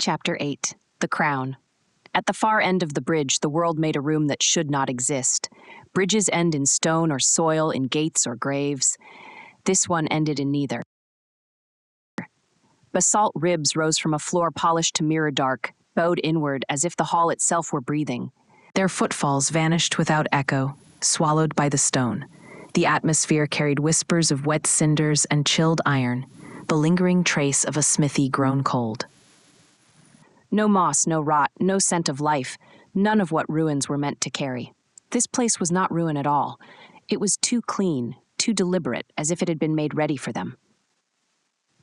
Chapter 8. The Crown. At the far end of the bridge, the world made a room that should not exist. Bridges end in stone or soil, in gates or graves. This one ended in neither. Basalt ribs rose from a floor polished to mirror dark, bowed inward as if the hall itself were breathing. Their footfalls vanished without echo, swallowed by the stone. The atmosphere carried whispers of wet cinders and chilled iron, the lingering trace of a smithy grown cold. No moss, no rot, no scent of life, none of what ruins were meant to carry. This place was not ruin at all. It was too clean, too deliberate, as if it had been made ready for them.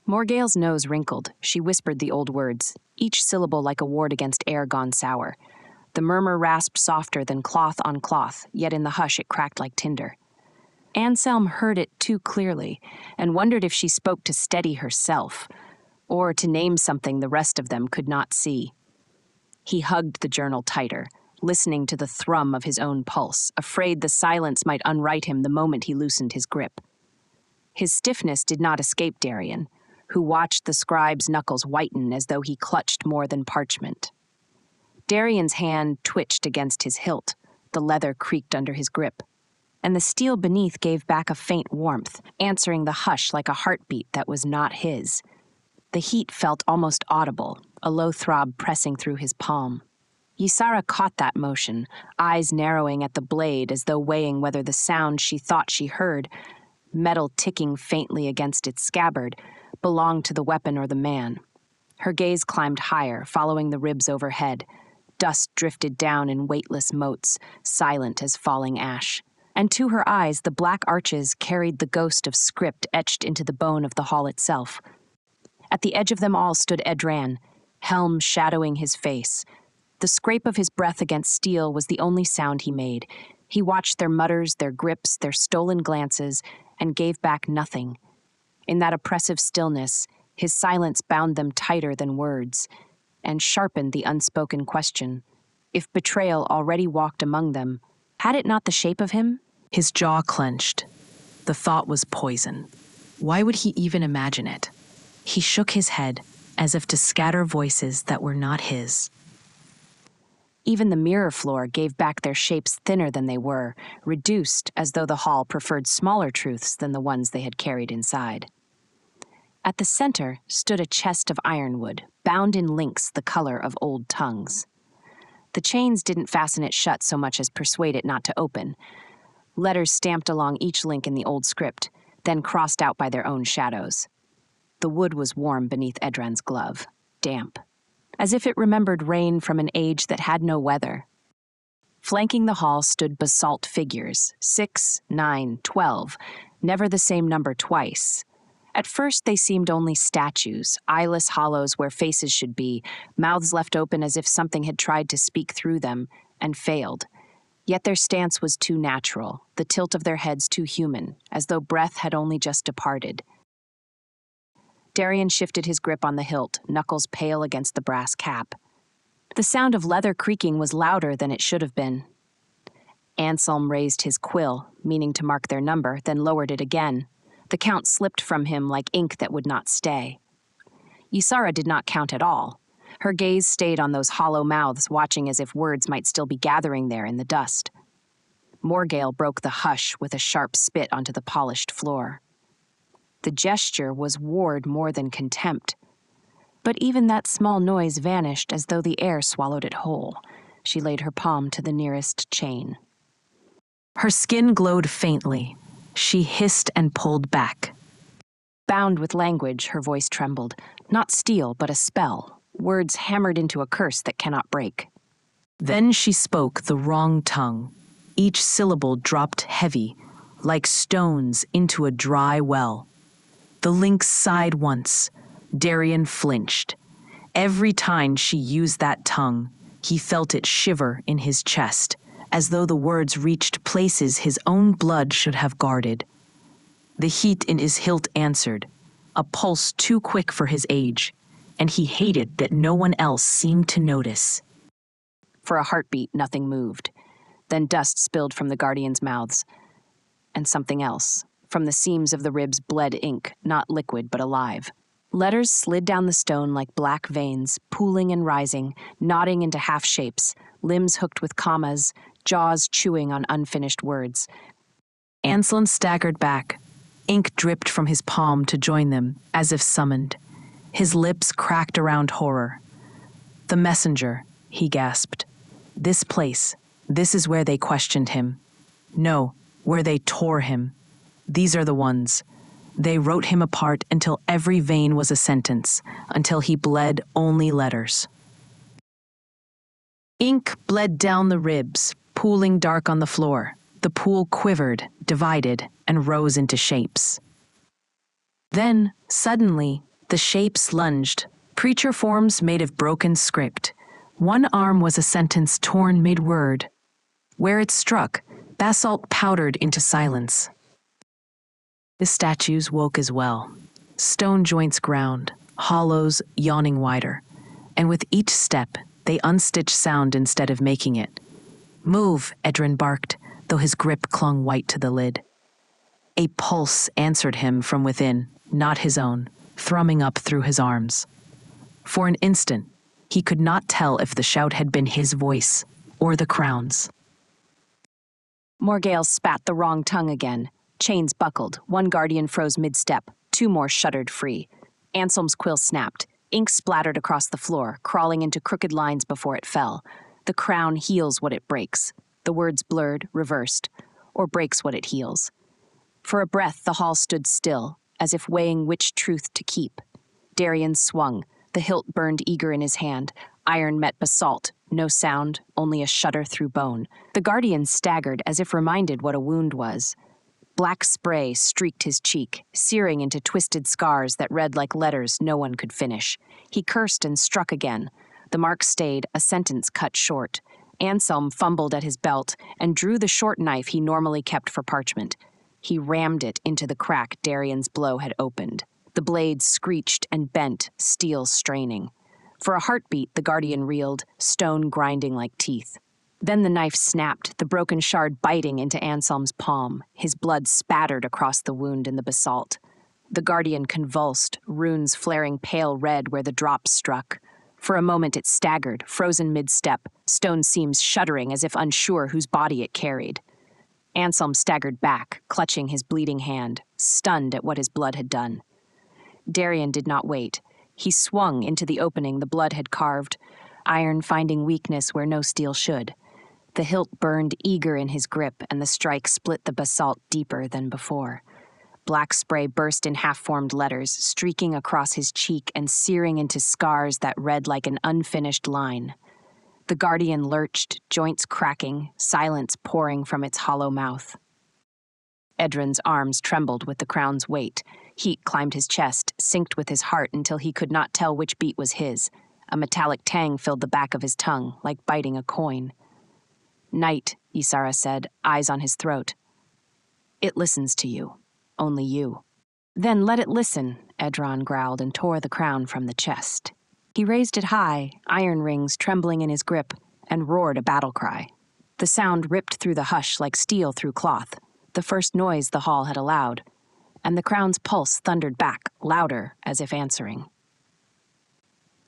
Morgale's nose wrinkled. She whispered the old words, each syllable like a ward against air gone sour. The murmur rasped softer than cloth on cloth, yet in the hush it cracked like tinder. Anselm heard it too clearly, and wondered if she spoke to steady herself, or to name something the rest of them could not see. He hugged the journal tighter, listening to the thrum of his own pulse, afraid the silence might unright him the moment he loosened his grip. His stiffness did not escape Darian, who watched the scribe's knuckles whiten as though he clutched more than parchment. Darian's hand twitched against his hilt, the leather creaked under his grip, and the steel beneath gave back a faint warmth, answering the hush like a heartbeat that was not his. The heat felt almost audible, a low throb pressing through his palm. Ysara caught that motion, eyes narrowing at the blade as though weighing whether the sound she thought she heard, metal ticking faintly against its scabbard, belonged to the weapon or the man. Her gaze climbed higher, following the ribs overhead. Dust drifted down in weightless motes, silent as falling ash. And to her eyes, the black arches carried the ghost of script etched into the bone of the hall itself. At the edge of them all stood Edran, helm shadowing his face. The scrape of his breath against steel was the only sound he made. He watched their mutters, their grips, their stolen glances, and gave back nothing. In that oppressive stillness, his silence bound them tighter than words, and sharpened the unspoken question. If betrayal already walked among them, had it not the shape of him? His jaw clenched. The thought was poison. Why would he even imagine it? He shook his head, as if to scatter voices that were not his. Even the mirror floor gave back their shapes thinner than they were, reduced as though the hall preferred smaller truths than the ones they had carried inside. At the center stood a chest of ironwood, bound in links the color of old tongues. The chains didn't fasten it shut so much as persuade it not to open. Letters stamped along each link in the old script, then crossed out by their own shadows. The wood was warm beneath Edran's glove, damp, as if it remembered rain from an age that had no weather. Flanking the hall stood basalt figures, 6, 9, 12, never the same number twice. At first they seemed only statues, eyeless hollows where faces should be, mouths left open as if something had tried to speak through them, and failed. Yet their stance was too natural, the tilt of their heads too human, as though breath had only just departed. Darian shifted his grip on the hilt, knuckles pale against the brass cap. The sound of leather creaking was louder than it should have been. Anselm raised his quill, meaning to mark their number, then lowered it again. The count slipped from him like ink that would not stay. Ysara did not count at all. Her gaze stayed on those hollow mouths, watching as if words might still be gathering there in the dust. Morgale broke the hush with a sharp spit onto the polished floor. The gesture was ward more than contempt. But even that small noise vanished as though the air swallowed it whole. She laid her palm to the nearest chain. Her skin glowed faintly. She hissed and pulled back. Bound with language, her voice trembled. Not steel, but a spell. Words hammered into a curse that cannot break. Then she spoke the wrong tongue. Each syllable dropped heavy, like stones into a dry well. The links sighed once. Darian flinched. Every time she used that tongue, he felt it shiver in his chest, as though the words reached places his own blood should have guarded. The heat in his hilt answered, a pulse too quick for his age, and he hated that no one else seemed to notice. For a heartbeat, nothing moved. Then dust spilled from the guardians' mouths. And something else. From the seams of the ribs bled ink, not liquid but alive. Letters slid down the stone like black veins, pooling and rising, knotting into half shapes, limbs hooked with commas, jaws chewing on unfinished words. Anselm staggered back. Ink dripped from his palm to join them, as if summoned. His lips cracked around horror. "The messenger," he gasped. "This place, this is where they questioned him. No, where they tore him. These are the ones. They wrote him apart until every vein was a sentence, until he bled only letters." Ink bled down the ribs, pooling dark on the floor. The pool quivered, divided, and rose into shapes. Then, suddenly, the shapes lunged, creature forms made of broken script. One arm was a sentence torn mid-word. Where it struck, basalt powdered into silence. The statues woke as well. Stone joints ground, hollows yawning wider, and with each step, they unstitched sound instead of making it. "Move," Edran barked, though his grip clung white to the lid. A pulse answered him from within, not his own, thrumming up through his arms. For an instant, he could not tell if the shout had been his voice or the crown's. Morgale spat the wrong tongue again. Chains buckled, one guardian froze mid-step, two more shuddered free. Anselm's quill snapped. Ink splattered across the floor, crawling into crooked lines before it fell. The crown heals what it breaks. The words blurred, reversed, or breaks what it heals. For a breath, the hall stood still, as if weighing which truth to keep. Darian swung. The hilt burned eager in his hand. Iron met basalt. No sound, only a shudder through bone. The guardian staggered, as if reminded what a wound was. Black spray streaked his cheek, searing into twisted scars that read like letters no one could finish. He cursed and struck again. The mark stayed, a sentence cut short. Anselm fumbled at his belt and drew the short knife he normally kept for parchment. He rammed it into the crack Darian's blow had opened. The blade screeched and bent, steel straining. For a heartbeat, the guardian reeled, stone grinding like teeth. Then the knife snapped, the broken shard biting into Anselm's palm. His blood spattered across the wound in the basalt. The guardian convulsed, runes flaring pale red where the drops struck. For a moment it staggered, frozen mid-step, stone seams shuddering as if unsure whose body it carried. Anselm staggered back, clutching his bleeding hand, stunned at what his blood had done. Darian did not wait. He swung into the opening the blood had carved, iron finding weakness where no steel should. The hilt burned eager in his grip, and the strike split the basalt deeper than before. Black spray burst in half-formed letters, streaking across his cheek and searing into scars that read like an unfinished line. The guardian lurched, joints cracking, silence pouring from its hollow mouth. Edran's arms trembled with the crown's weight. Heat climbed his chest, synced with his heart until he could not tell which beat was his. A metallic tang filled the back of his tongue, like biting a coin. "Night," Ysara said, eyes on his throat. "It listens to you. Only you." "Then let it listen," Edran growled and tore the crown from the chest. He raised it high, iron rings trembling in his grip, and roared a battle cry. The sound ripped through the hush like steel through cloth, the first noise the hall had allowed, and the crown's pulse thundered back, louder, as if answering.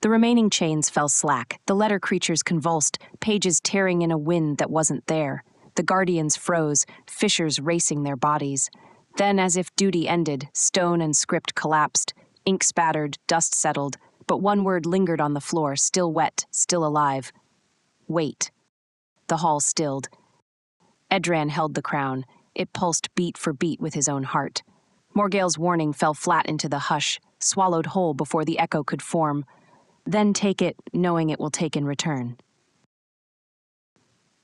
The remaining chains fell slack, the letter creatures convulsed, pages tearing in a wind that wasn't there. The guardians froze, fissures racing their bodies. Then, as if duty ended, stone and script collapsed, ink spattered, dust settled, but one word lingered on the floor, still wet, still alive. Wait. The hall stilled. Edran held the crown. It pulsed beat for beat with his own heart. Morgale's warning fell flat into the hush, swallowed whole before the echo could form. Then take it, knowing it will take in return.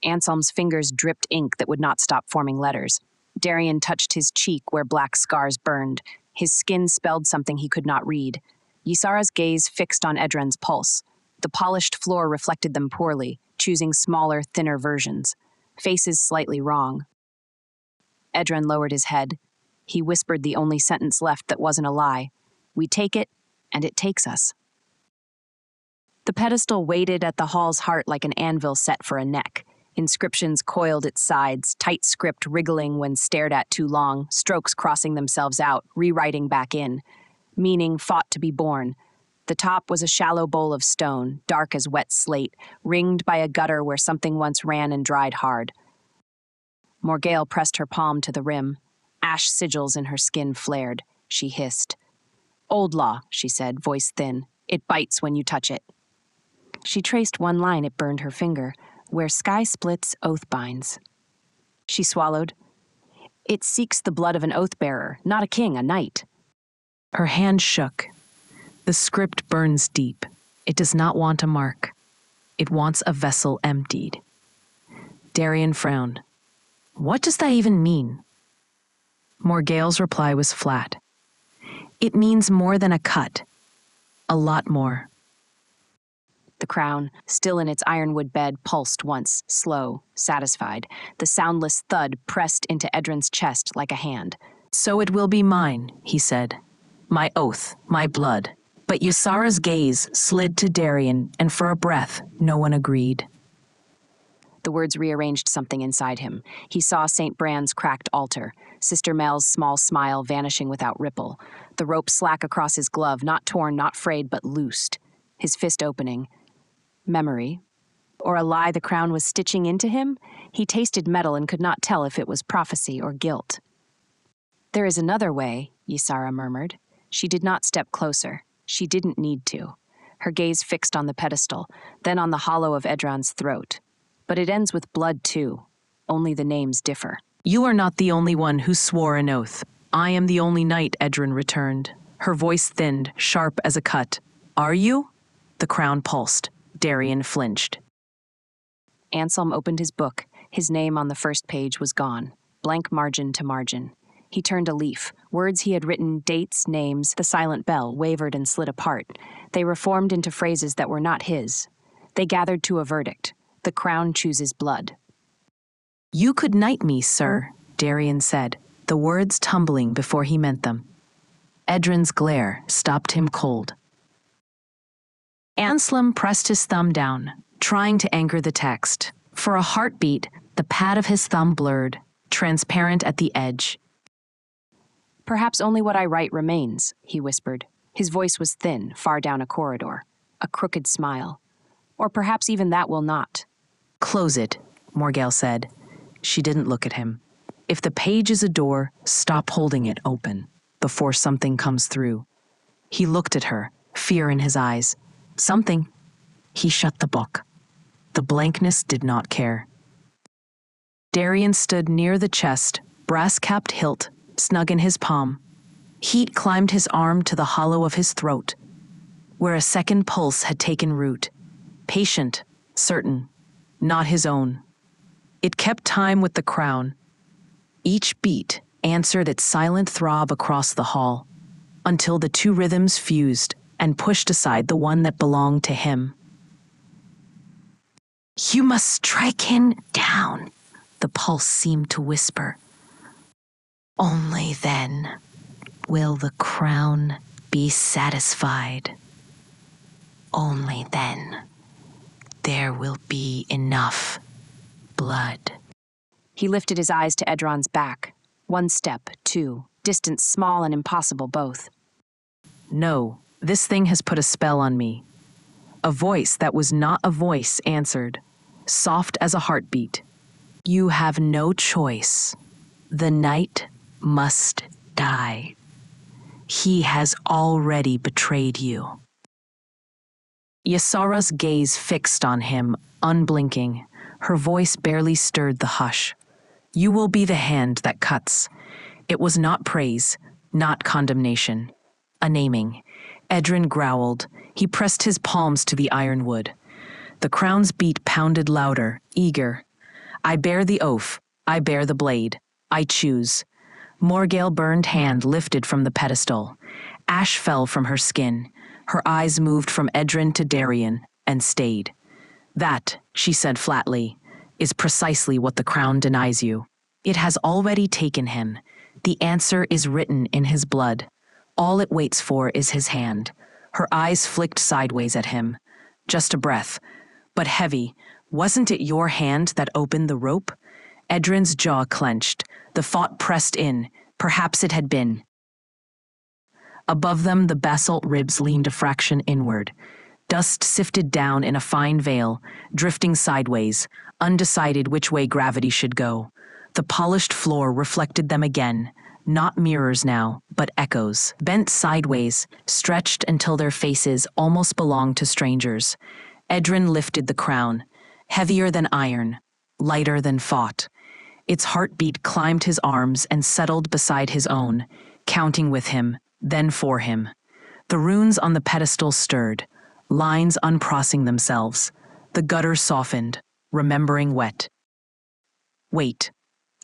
Anselm's fingers dripped ink that would not stop forming letters. Darian touched his cheek where black scars burned. His skin spelled something he could not read. Ysara's gaze fixed on Edran's pulse. The polished floor reflected them poorly, choosing smaller, thinner versions. Faces slightly wrong. Edran lowered his head. He whispered the only sentence left that wasn't a lie. We take it, and it takes us. The pedestal waited at the hall's heart like an anvil set for a neck. Inscriptions coiled its sides, tight script wriggling when stared at too long, strokes crossing themselves out, rewriting back in. meaning fought to be born. The top was a shallow bowl of stone, dark as wet slate, ringed by a gutter where something once ran and dried hard. Morgale pressed her palm to the rim. Ash sigils in her skin flared. She hissed. "Old law," she said, voice thin. "It bites when you touch it." She traced one line it burned her finger, "Where sky splits, oath binds." She swallowed. "It seeks the blood of an oath-bearer, not a king, a knight." Her hand shook. The script burns deep. It does not want a mark. It wants a vessel emptied. Darian frowned. "What does that even mean?" Morgale's reply was flat. "It means more than a cut. A lot more." The crown, still in its ironwood bed, pulsed once, slow, satisfied. The soundless thud pressed into Edran's chest like a hand. "So it will be mine," he said. "My oath, my blood." But Ysara's gaze slid to Darian, and for a breath, no one agreed. The words rearranged something inside him. He saw St. Brand's cracked altar, Sister Mel's small smile vanishing without ripple, the rope slack across his glove, not torn, not frayed, but loosed, his fist opening. Memory, or a lie the crown was stitching into him? He tasted metal and could not tell if it was prophecy or guilt. "There is another way," Ysara murmured. She did not step closer. She didn't need to. Her gaze fixed on the pedestal, then on the hollow of Edran's throat. "But it ends with blood, too. Only the names differ." "You are not the only one who swore an oath. I am the only knight," Edran returned. Her voice thinned, sharp as a cut. "Are you?" The crown pulsed. Darian flinched. Anselm opened his book. His name on the first page was gone, blank margin to margin. He turned a leaf. Words he had written, dates, names, the silent bell, wavered and slid apart. They reformed into phrases that were not his. They gathered to a verdict. The crown chooses blood. "You could knight me, sir," Darian said, the words tumbling before he meant them. Edran's glare stopped him cold. Anselm pressed his thumb down, trying to anchor the text. For a heartbeat, the pad of his thumb blurred, transparent at the edge. "Perhaps only what I write remains," he whispered. His voice was thin, far down a corridor. A crooked smile. "Or perhaps even that will not." "Close it," Morgale said. She didn't look at him. "If the page is a door, stop holding it open before something comes through." He looked at her, fear in his eyes. "Something." He shut the book. The blankness did not care. Darian stood near the chest, brass-capped hilt, snug in his palm. Heat climbed his arm to the hollow of his throat, where a second pulse had taken root. Patient, certain, not his own. It kept time with the crown. Each beat answered its silent throb across the hall, until the two rhythms fused and pushed aside the one that belonged to him. "You must strike him down," the pulse seemed to whisper. "Only then will the crown be satisfied. Only then there will be enough blood." He lifted his eyes to Edran's back. One step, two, distance small and impossible both. "No, this thing has put a spell on me." A voice that was not a voice answered, soft as a heartbeat. "You have no choice. The knight must die. He has already betrayed you." Ysara's gaze fixed on him, unblinking. Her voice barely stirred the hush. "You will be the hand that cuts." It was not praise, not condemnation. A naming. Edran growled. He pressed his palms to the ironwood. The crown's beat pounded louder, eager. "I bear the oath. I bear the blade. I choose." Morgale burned hand lifted from the pedestal. Ash fell from her skin. Her eyes moved from Edran to Darian and stayed. "That," she said flatly, "is precisely what the crown denies you. It has already taken him. The answer is written in his blood. All it waits for is his hand." Her eyes flicked sideways at him. Just a breath, but heavy. "Wasn't it your hand that opened the rope?" Edran's jaw clenched. The thought pressed in. Perhaps it had been. Above them, the basalt ribs leaned a fraction inward. Dust sifted down in a fine veil, drifting sideways, undecided which way gravity should go. The polished floor reflected them again, not mirrors now, but echoes, bent sideways, stretched until their faces almost belonged to strangers. Edran lifted the crown, heavier than iron, lighter than thought. Its heartbeat climbed his arms and settled beside his own, counting with him, then for him. The runes on the pedestal stirred, lines uncrossing themselves. The gutter softened, remembering wet. Wait.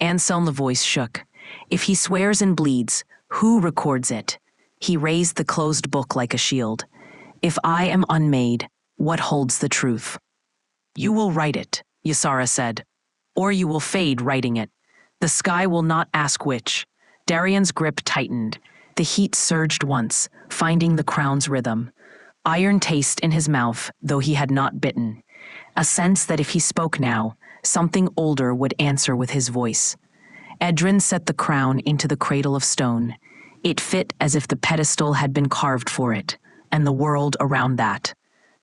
Anselm, the voice shook. If he swears and bleeds, who records it? He raised the closed book like a shield. If I am unmade, what holds the truth? You will write it, Ysara said. Or you will fade writing it. The sky will not ask which. Darian's grip tightened. The heat surged once, finding the crown's rhythm. Iron taste in his mouth, though he had not bitten. A sense that if he spoke now, something older would answer with his voice. Edran set the crown into the cradle of stone. It fit as if the pedestal had been carved for it, and the world around that.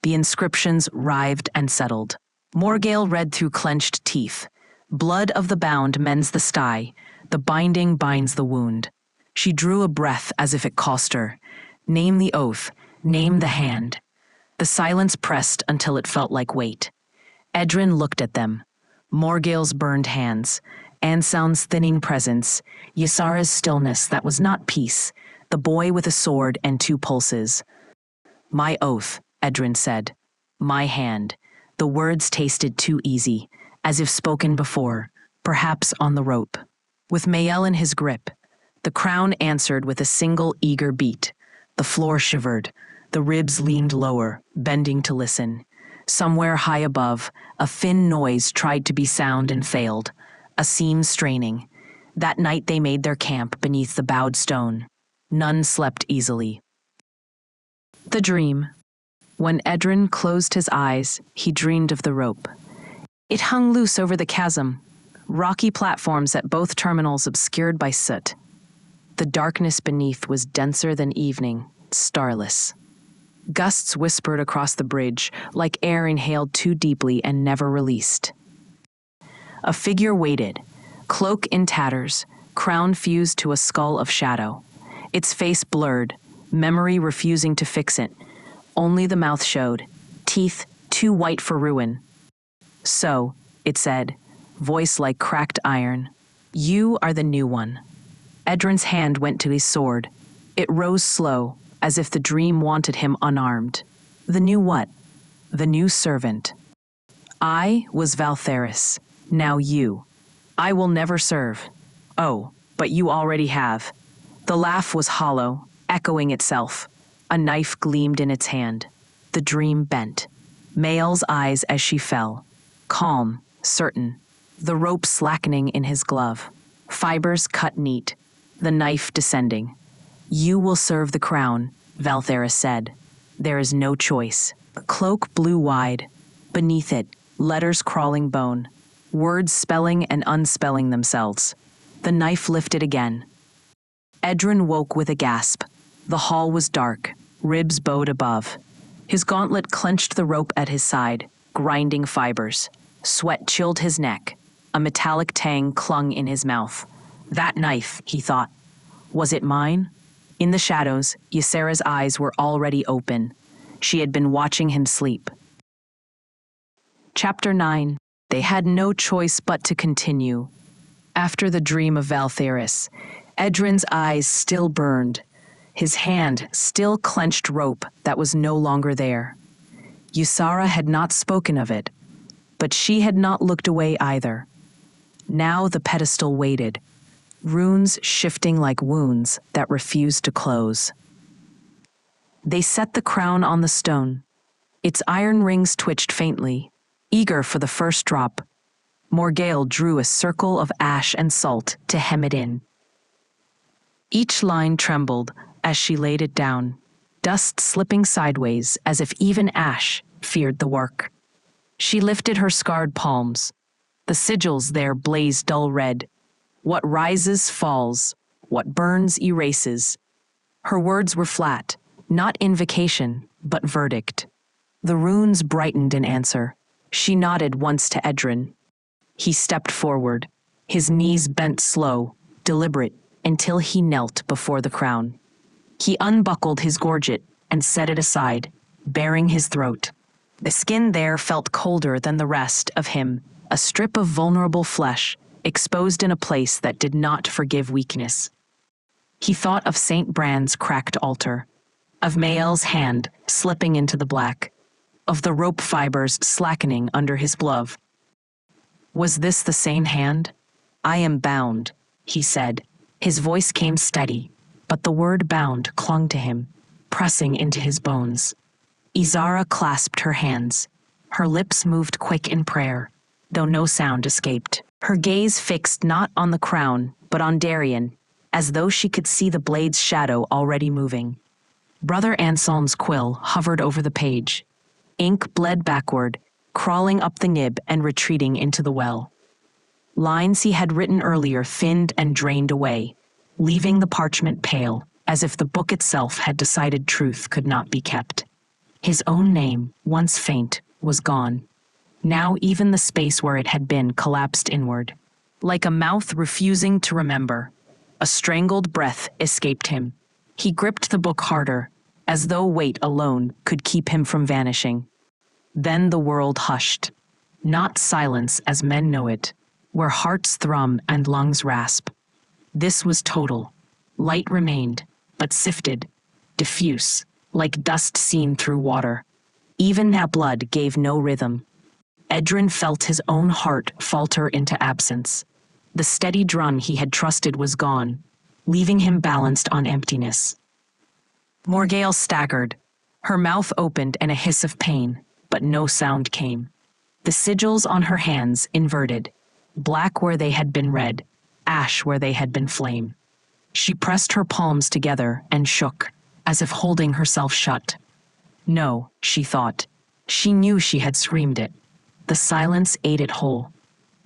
The inscriptions writhed and settled. Morgale read through clenched teeth. Blood of the bound mends the sty. The binding binds the wound. She drew a breath as if it cost her. Name the oath. Name the hand. The silence pressed until it felt like weight. Edran looked at them. Morgale's burned hands. Anselm's thinning presence. Ysara's stillness that was not peace. The boy with a sword and 2 pulses. My oath, Edran said. My hand. The words tasted too easy, as if spoken before, perhaps on the rope. With Mael in his grip, the crown answered with a single eager beat. The floor shivered. The ribs leaned lower, bending to listen. Somewhere high above, a thin noise tried to be sound and failed, a seam straining. That night they made their camp beneath the bowed stone. None slept easily. The dream. When Edran closed his eyes, he dreamed of the rope. It hung loose over the chasm, rocky platforms at both terminals obscured by soot. The darkness beneath was denser than evening, starless. Gusts whispered across the bridge, like air inhaled too deeply and never released. A figure waited, cloak in tatters, crown fused to a skull of shadow. Its face blurred, memory refusing to fix it. Only the mouth showed, teeth too white for ruin. So, it said, voice like cracked iron, you are the new one. Edran's hand went to his sword. It rose slow, as if the dream wanted him unarmed. The new what? The new servant. I was Valtheris. Now you. I will never serve. Oh, but you already have. The laugh was hollow, echoing itself. A knife gleamed in its hand. The dream bent. Mael's eyes as she fell. Calm, certain. The rope slackening in his glove. Fibers cut neat. The knife descending. You will serve the crown, Valtheris said. There is no choice. The cloak blew wide. Beneath it, letters crawling bone. Words spelling and unspelling themselves. The knife lifted again. Edran woke with a gasp. The hall was dark, ribs bowed above. His gauntlet clenched the rope at his side, grinding fibers. Sweat chilled his neck. A metallic tang clung in his mouth. That knife, he thought. Was it mine? In the shadows, Ysara's eyes were already open. She had been watching him sleep. Chapter 9. They had no choice but to continue. After the dream of Valtheris, Edran's eyes still burned. His hand still clenched rope that was no longer there. Ysara had not spoken of it, but she had not looked away either. Now the pedestal waited, runes shifting like wounds that refused to close. They set the crown on the stone. Its iron rings twitched faintly, eager for the first drop. Morgale drew a circle of ash and salt to hem it in. Each line trembled as she laid it down, dust slipping sideways as if even ash feared the work. She lifted her scarred palms. The sigils there blazed dull red. What rises falls, what burns erases. Her words were flat, not invocation, but verdict. The runes brightened in answer. She nodded once to Edran. He stepped forward, his knees bent slow, deliberate, until he knelt before the crown. He unbuckled his gorget and set it aside, baring his throat. The skin there felt colder than the rest of him, a strip of vulnerable flesh, exposed in a place that did not forgive weakness. He thought of St. Brand's cracked altar, of Mael's hand slipping into the black, of the rope fibers slackening under his glove. Was this the same hand? I am bound, he said. His voice came steady, but the word bound clung to him, pressing into his bones. Izara clasped her hands. Her lips moved quick in prayer, though no sound escaped. Her gaze fixed not on the crown, but on Darien, as though she could see the blade's shadow already moving. Brother Anselm's quill hovered over the page. Ink bled backward, crawling up the nib and retreating into the well. Lines he had written earlier thinned and drained away, leaving the parchment pale, as if the book itself had decided truth could not be kept. His own name, once faint, was gone. Now even the space where it had been collapsed inward. Like a mouth refusing to remember, a strangled breath escaped him. He gripped the book harder, as though weight alone could keep him from vanishing. Then the world hushed. Not silence as men know it, where hearts thrum and lungs rasp. This was total. Light remained, but sifted, diffuse, like dust seen through water. Even now blood gave no rhythm. Edran felt his own heart falter into absence. The steady drum he had trusted was gone, leaving him balanced on emptiness. Morgale staggered. Her mouth opened in a hiss of pain, but no sound came. The sigils on her hands inverted, black where they had been red, ash where they had been flame. She pressed her palms together and shook, as if holding herself shut. No, she thought. She knew she had screamed it. The silence ate it whole.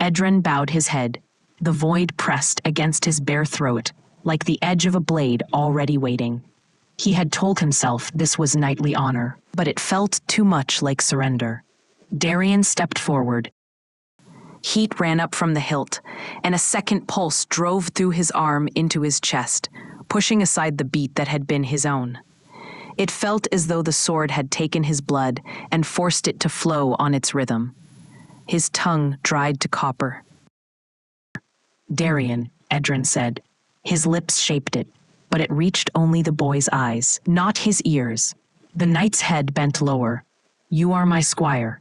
Edran bowed his head. The void pressed against his bare throat, like the edge of a blade already waiting. He had told himself this was knightly honor, but it felt too much like surrender. Darien stepped forward. Heat ran up from the hilt, and a second pulse drove through his arm into his chest, pushing aside the beat that had been his own. It felt as though the sword had taken his blood and forced it to flow on its rhythm. His tongue dried to copper. Darien, Edran said. His lips shaped it, but it reached only the boy's eyes, not his ears. The knight's head bent lower. You are my squire.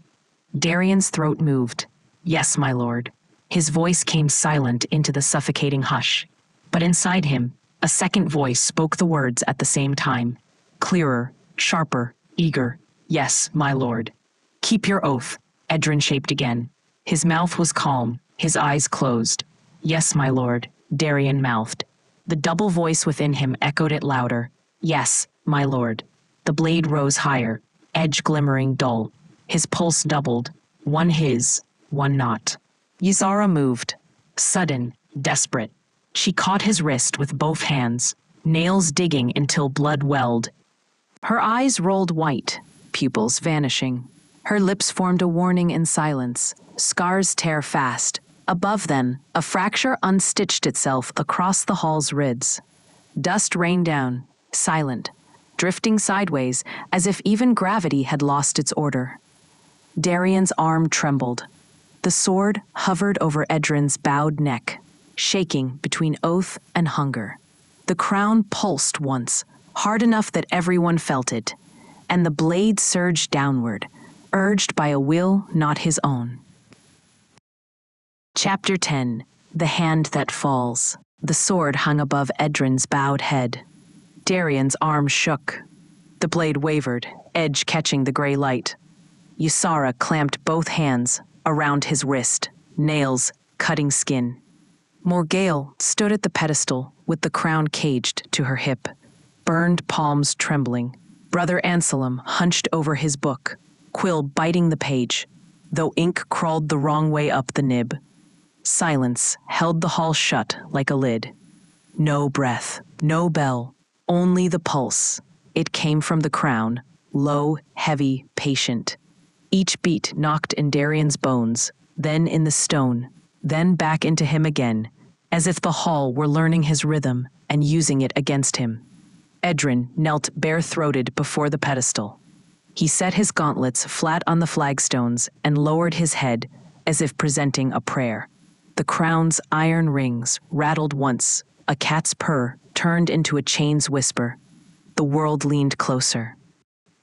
Darien's throat moved. Yes, my lord. His voice came silent into the suffocating hush. But inside him, a second voice spoke the words at the same time. Clearer, sharper, eager. Yes, my lord. Keep your oath, Edran shaped again. His mouth was calm, his eyes closed. Yes, my lord, Darien mouthed. The double voice within him echoed it louder. Yes, my lord. The blade rose higher, edge glimmering dull. His pulse doubled, one his, one not. Izara moved, sudden, desperate. She caught his wrist with both hands, nails digging until blood welled. Her eyes rolled white, pupils vanishing. Her lips formed a warning in silence. Scars tear fast. Above them, a fracture unstitched itself across the hall's ribs. Dust rained down, silent, drifting sideways as if even gravity had lost its order. Darien's arm trembled. The sword hovered over Edran's bowed neck, shaking between oath and hunger. The crown pulsed once, hard enough that everyone felt it, and the blade surged downward, urged by a will not his own. Chapter 10. The Hand That Falls. The sword hung above Edran's bowed head. Darien's arm shook. The blade wavered, edge catching the gray light. Izara clamped both hands around his wrist, nails cutting skin. Morgale stood at the pedestal with the crown caged to her hip, burned palms trembling. Brother Anselm hunched over his book, quill biting the page, though ink crawled the wrong way up the nib. Silence held the hall shut like a lid. No breath, no bell, Only the pulse. It came from the crown, low, heavy, patient. Each beat knocked in Darian's bones, then in the stone, then back into him again, as if the hall were learning his rhythm and using it against him. Edran knelt bare-throated before the pedestal. He set his gauntlets flat on the flagstones and lowered his head as if presenting a prayer. The crown's iron rings rattled once, a cat's purr turned into a chain's whisper. The world leaned closer.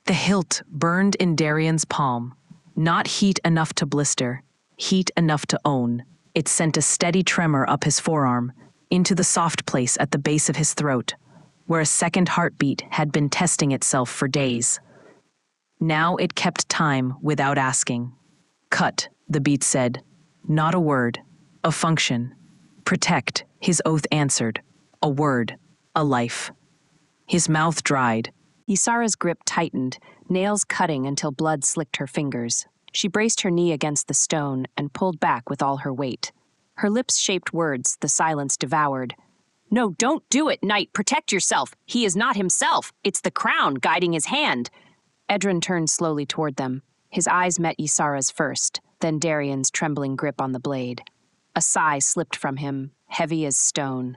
The hilt burned in Darian's palm, not heat enough to blister, heat enough to own. It sent a steady tremor up his forearm, into the soft place at the base of his throat, where a second heartbeat had been testing itself for days. Now it kept time without asking. Cut, the beat said. Not a word, a function. Protect, his oath answered. A word, a life. His mouth dried. Ysara's grip tightened, nails cutting until blood slicked her fingers. She braced her knee against the stone and pulled back with all her weight. Her lips shaped words the silence devoured. No, don't do it, Knight. Protect yourself. He is not himself. It's the crown guiding his hand. Edran turned slowly toward them. His eyes met Ysara's first, then Darian's trembling grip on the blade. A sigh slipped from him, heavy as stone.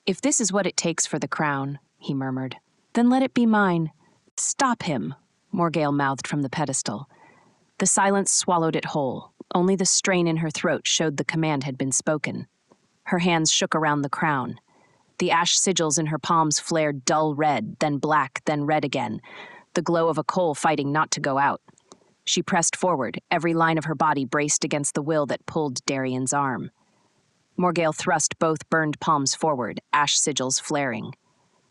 If this is what it takes for the crown, he murmured, then let it be mine. Stop him, Morgale mouthed from the pedestal. The silence swallowed it whole. Only the strain in her throat showed the command had been spoken. Her hands shook around the crown. The ash sigils in her palms flared dull red, then black, then red again, the glow of a coal fighting not to go out. She pressed forward, every line of her body braced against the will that pulled Darian's arm. Morgale thrust both burned palms forward, ash sigils flaring.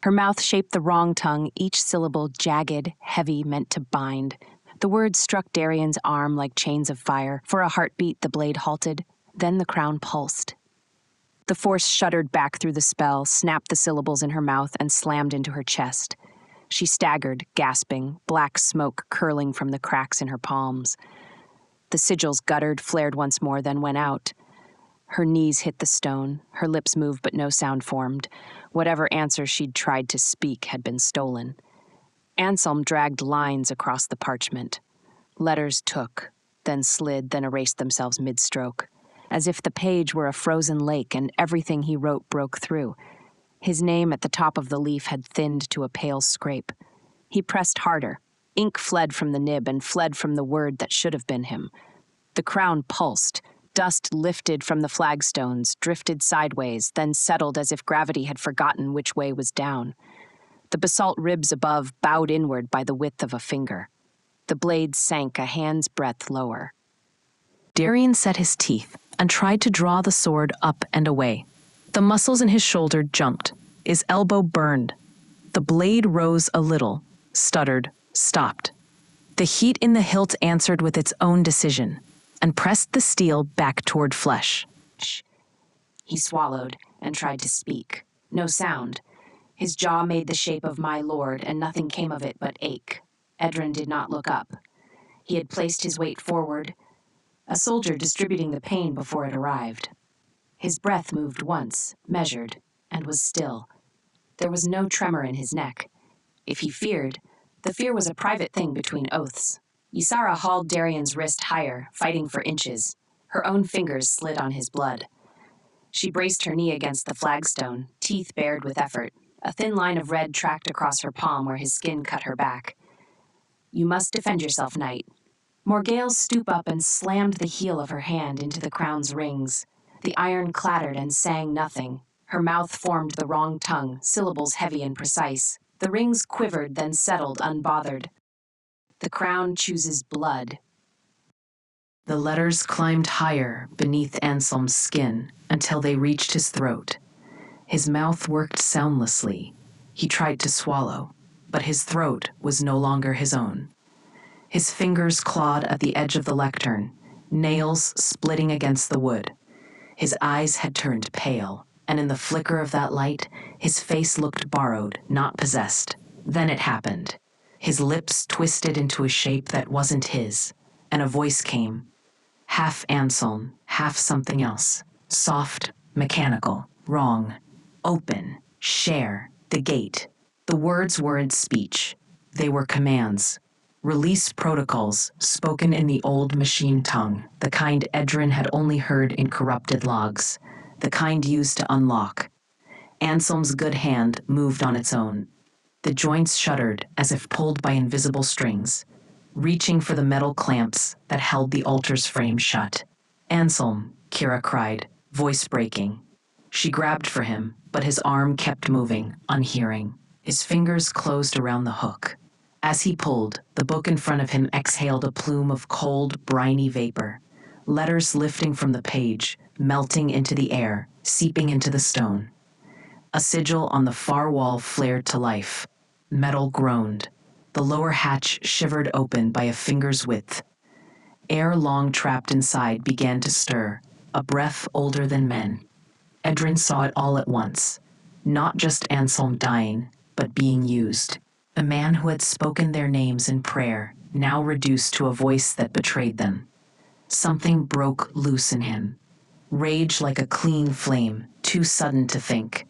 Her mouth shaped the wrong tongue, each syllable jagged, heavy, meant to bind. The words struck Darian's arm like chains of fire. For a heartbeat, the blade halted. Then the crown pulsed. The force shuddered back through the spell, snapped the syllables in her mouth, and slammed into her chest. She staggered, gasping, black smoke curling from the cracks in her palms. The sigils guttered, flared once more, then went out. Her knees hit the stone. Her lips moved, but no sound formed. Whatever answer she'd tried to speak had been stolen. Anselm dragged lines across the parchment. Letters took, then slid, then erased themselves mid-stroke, as if the page were a frozen lake and everything he wrote broke through. His name at the top of the leaf had thinned to a pale scrape. He pressed harder. Ink fled from the nib and fled from the word that should have been him. The crown pulsed. Dust lifted from the flagstones, drifted sideways, then settled as if gravity had forgotten which way was down. The basalt ribs above bowed inward by the width of a finger. The blade sank a hand's breadth lower. Darian set his teeth and tried to draw the sword up and away. The muscles in his shoulder jumped. His elbow burned. The blade rose a little, stuttered, stopped. The heat in the hilt answered with its own decision and pressed the steel back toward flesh. He swallowed and tried to speak. No sound. His jaw made the shape of my lord, and nothing came of it but ache. Edran did not look up. He had placed his weight forward, a soldier distributing the pain before it arrived. His breath moved once, measured, and was still. There was no tremor in his neck. If he feared, the fear was a private thing between oaths. Ysara hauled Darian's wrist higher, fighting for inches. Her own fingers slid on his blood. She braced her knee against the flagstone, teeth bared with effort. A thin line of red tracked across her palm where his skin cut her back. You must defend yourself, Knight. Morgale stooped up and slammed the heel of her hand into the crown's rings. The iron clattered and sang nothing. Her mouth formed the wrong tongue, syllables heavy and precise. The rings quivered, then settled, unbothered. The crown chooses blood. The letters climbed higher beneath Anselm's skin until they reached his throat. His mouth worked soundlessly. He tried to swallow, but his throat was no longer his own. His fingers clawed at the edge of the lectern, nails splitting against the wood. His eyes had turned pale, and in the flicker of that light, his face looked borrowed, not possessed. Then it happened. His lips twisted into a shape that wasn't his, and a voice came. Half Anselm, half something else. Soft, mechanical, wrong. Open, share. The gate. The words weren't speech. They were commands. Release protocols, spoken in the old machine tongue, the kind Edran had only heard in corrupted logs, the kind used to unlock. Anselm's good hand moved on its own. The joints shuddered as if pulled by invisible strings, reaching for the metal clamps that held the altar's frame shut. Anselm, Kira cried, voice breaking. She grabbed for him, but his arm kept moving, unhearing. His fingers closed around the hook. As he pulled, the book in front of him exhaled a plume of cold, briny vapor. Letters lifting from the page, melting into the air, seeping into the stone. A sigil on the far wall flared to life. Metal groaned. The lower hatch shivered open by a finger's width. Air long trapped inside began to stir, a breath older than men. Edran saw it all at once. Not just Anselm dying, but being used. A man who had spoken their names in prayer, now reduced to a voice that betrayed them. Something broke loose in him. Rage like a clean flame, too sudden to think.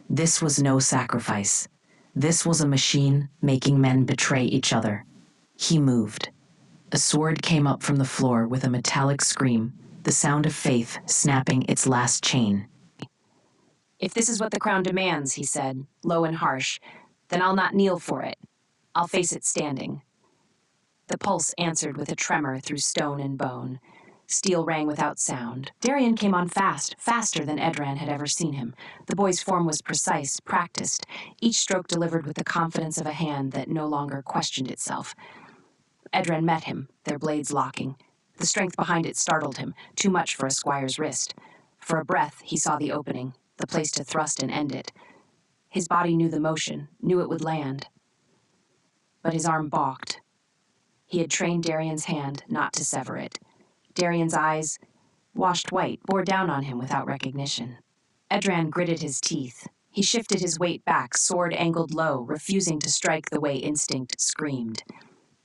This was no sacrifice. This was a machine making men betray each other. He moved. A sword came up from the floor with a metallic scream, the sound of faith snapping its last chain. "If this is what the crown demands," he said, low and harsh, "then I'll not kneel for it. I'll face it standing." The pulse answered with a tremor through stone and bone. Steel rang without sound. Darien came on fast, faster than Edran had ever seen him. The boy's form was precise, practiced, each stroke delivered with the confidence of a hand that no longer questioned itself. Edran met him, their blades locking. The strength behind it startled him, too much for a squire's wrist. For a breath, he saw the opening, the place to thrust and end it. His body knew the motion, knew it would land. But his arm balked. He had trained Darien's hand not to sever it. Darien's eyes, washed white, bore down on him without recognition. Edran gritted his teeth. He shifted his weight back, sword angled low, refusing to strike the way instinct screamed.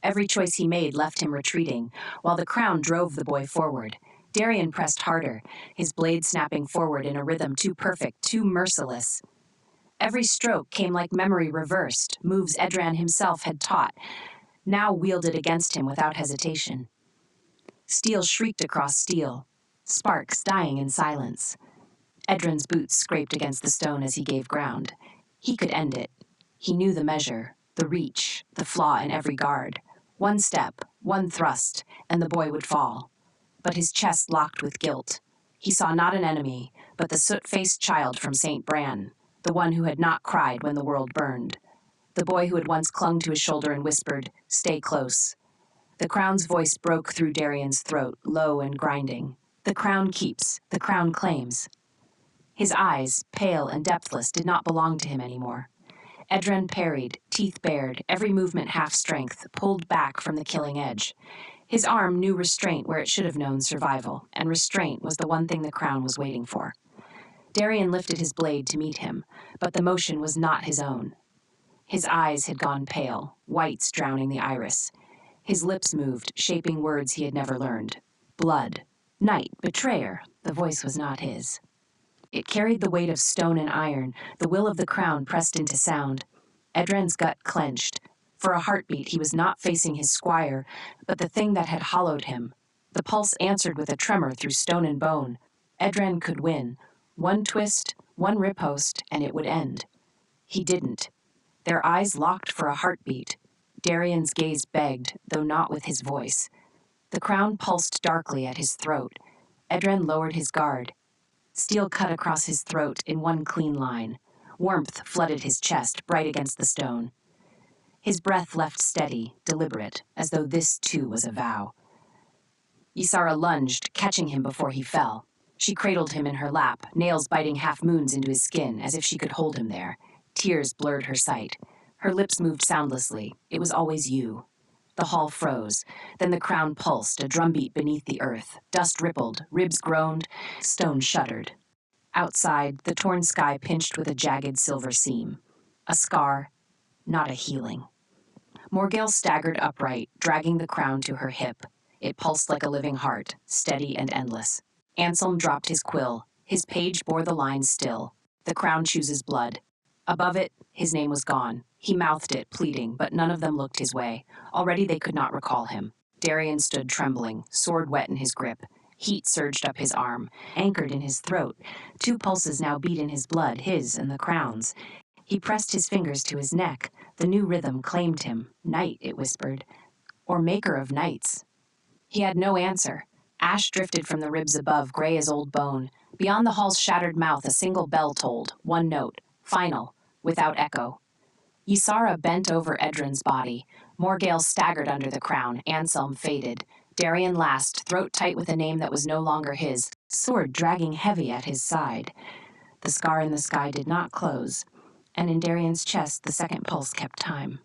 Every choice he made left him retreating, while the crown drove the boy forward. Darien pressed harder, his blade snapping forward in a rhythm too perfect, too merciless. Every stroke came like memory reversed, moves Edran himself had taught, now wielded against him without hesitation. Steel shrieked across steel, sparks dying in silence. Edran's boots scraped against the stone as he gave ground. He could end it. He knew the measure, the reach, the flaw in every guard. One step, one thrust, and the boy would fall. But his chest locked with guilt. He saw not an enemy, but the soot-faced child from St. Bran, the one who had not cried when the world burned. The boy who had once clung to his shoulder and whispered, "Stay close." The crown's voice broke through Darien's throat, low and grinding. The crown keeps, the crown claims. His eyes, pale and depthless, did not belong to him anymore. Edran parried, teeth bared, every movement half-strength, pulled back from the killing edge. His arm knew restraint where it should have known survival, and restraint was the one thing the crown was waiting for. Darien lifted his blade to meet him, but the motion was not his own. His eyes had gone pale, whites drowning the iris. His lips moved, shaping words he had never learned. Blood, knight, betrayer, the voice was not his. It carried the weight of stone and iron, the will of the crown pressed into sound. Edran's gut clenched. For a heartbeat, he was not facing his squire, but the thing that had hollowed him. The pulse answered with a tremor through stone and bone. Edran could win. One twist, one riposte, and it would end. He didn't. Their eyes locked for a heartbeat. Darien's gaze begged, though not with his voice. The crown pulsed darkly at his throat. Edran lowered his guard. Steel cut across his throat in one clean line. Warmth flooded his chest, bright against the stone. His breath left steady, deliberate, as though this too was a vow. Ysara lunged, catching him before he fell. She cradled him in her lap, nails biting half-moons into his skin, as if she could hold him there. Tears blurred her sight. Her lips moved soundlessly. It was always you. The hall froze. Then the crown pulsed, a drumbeat beneath the earth. Dust rippled, ribs groaned, stone shuddered. Outside, the torn sky pinched with a jagged silver seam. A scar, not a healing. Morgail staggered upright, dragging the crown to her hip. It pulsed like a living heart, steady and endless. Anselm dropped his quill. His page bore the lines still. The crown chooses blood. Above it, His name was gone. He mouthed it, pleading, but none of them looked his way. Already they could not recall him. Darian stood trembling, sword wet in his grip. Heat surged up his arm, anchored in his throat. 2 pulses now beat in his blood, his and the crown's. He pressed his fingers to his neck. The new rhythm claimed him. Night, it whispered. Or maker of nights. He had no answer. Ash drifted from the ribs above, gray as old bone. Beyond the hall's shattered mouth, a single bell tolled, 1 note, final, without echo. Ysara bent over Edran's body. Morgale staggered under the crown. Anselm faded. Darian last, throat tight with a name that was no longer his, sword dragging heavy at his side. The scar in the sky did not close, and in Darian's chest the second pulse kept time.